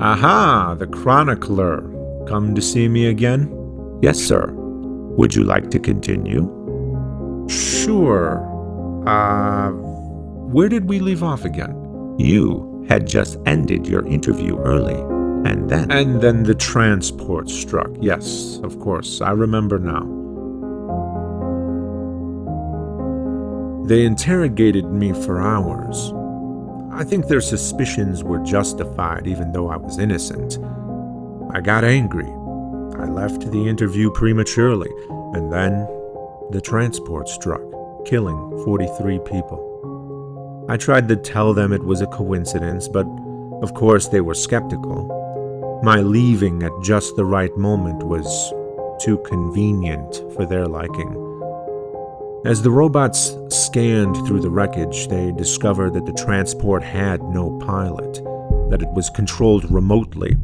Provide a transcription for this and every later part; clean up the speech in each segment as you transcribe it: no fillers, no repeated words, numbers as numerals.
Aha, the chronicler. Come to see me again? Yes, sir. Would you like to continue? Sure. Where did we leave off again? You had just ended your interview early, and then... And then the transport struck. Yes, of course. I remember now. They interrogated me for hours. I think their suspicions were justified, even though I was innocent. I got angry. I left the interview prematurely, and then the transport struck, killing 43 people. I tried to tell them it was a coincidence, but of course they were skeptical. My leaving at just the right moment was too convenient for their liking. As the robots scanned through the wreckage, they discovered that the transport had no pilot, that it was controlled remotely.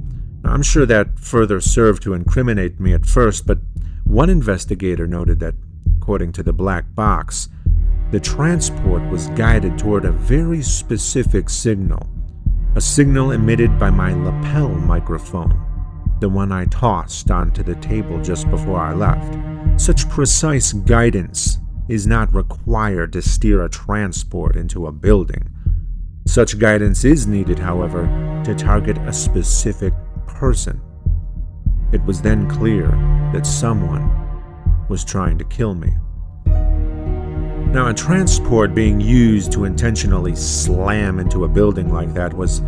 I'm sure that further served to incriminate me at first, but one investigator noted that, according to the black box, the transport was guided toward a very specific signal, a signal emitted by my lapel microphone, the one I tossed onto the table just before I left. Such precise guidance is not required to steer a transport into a building. Such guidance is needed, however, to target a specific person. It was then clear that someone was trying to kill me. Now, a transport being used to intentionally slam into a building like that was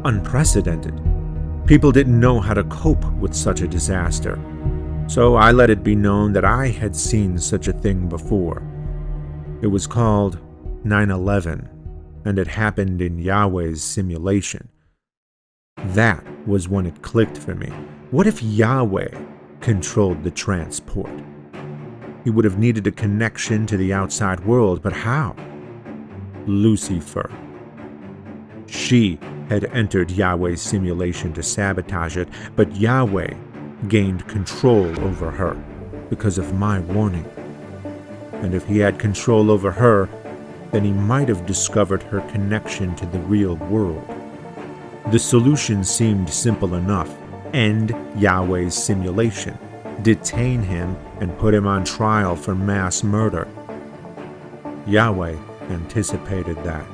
unprecedented. People didn't know how to cope with such a disaster. So I let it be known that I had seen such a thing before. It was called 9/11, and it happened in Yahweh's simulation. That was when it clicked for me. What if Yahweh controlled the transport? He would have needed a connection to the outside world, but how? Lucifer. She had entered Yahweh's simulation to sabotage it, but Yahweh gained control over her because of my warning. And if he had control over her, then he might have discovered her connection to the real world. The solution seemed simple enough. End Yahweh's simulation, detain him, and put him on trial for mass murder. Yahweh anticipated that.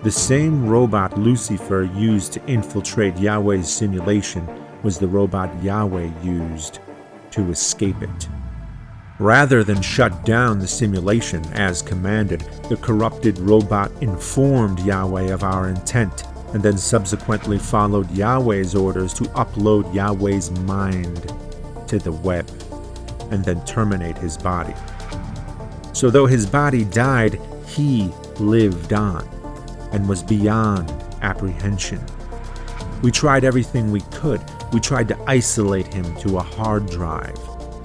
The same robot Lucifer used to infiltrate Yahweh's simulation was the robot Yahweh used to escape it. Rather than shut down the simulation as commanded, the corrupted robot informed Yahweh of our intent and then subsequently followed Yahweh's orders to upload Yahweh's mind to the web and then terminate his body. So though his body died, he lived on and was beyond apprehension. We tried everything we could. We tried to isolate him to a hard drive.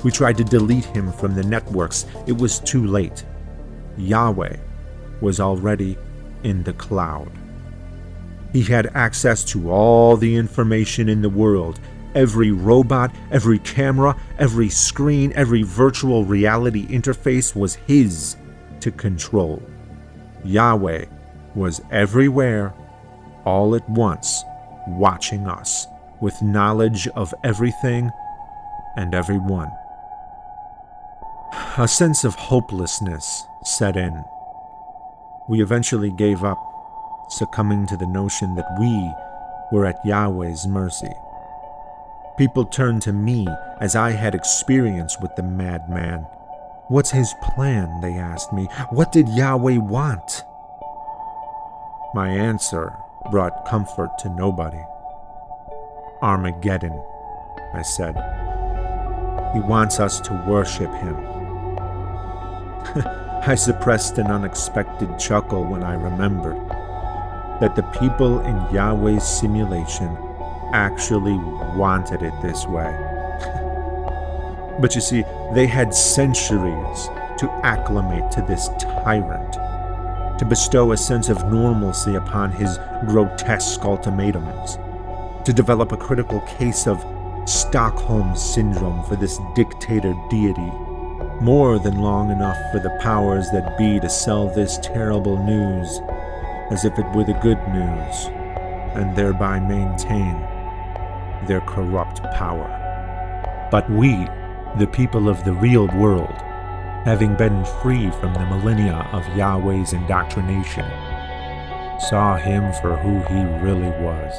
We tried to delete him from the networks. It was too late. Yahweh was already in the cloud. He had access to all the information in the world. Every robot, every camera, every screen, every virtual reality interface was his to control. Yahweh was everywhere, all at once, watching us with knowledge of everything and everyone. A sense of hopelessness set in. We eventually gave up, succumbing to the notion that we were at Yahweh's mercy. People turned to me as I had experience with the madman. What's his plan, they asked me. What did Yahweh want? My answer brought comfort to nobody. Armageddon, I said. He wants us to worship him. I suppressed an unexpected chuckle when I remembered that the people in Yahweh's simulation actually wanted it this way. But you see, they had centuries to acclimate to this tyrant, to bestow a sense of normalcy upon his grotesque ultimatums, to develop a critical case of Stockholm Syndrome for this dictator deity, more than long enough for the powers that be to sell this terrible news as if it were the good news, and thereby maintain their corrupt power. But we, the people of the real world, having been free from the millennia of Yahweh's indoctrination, Saw him for who he really was.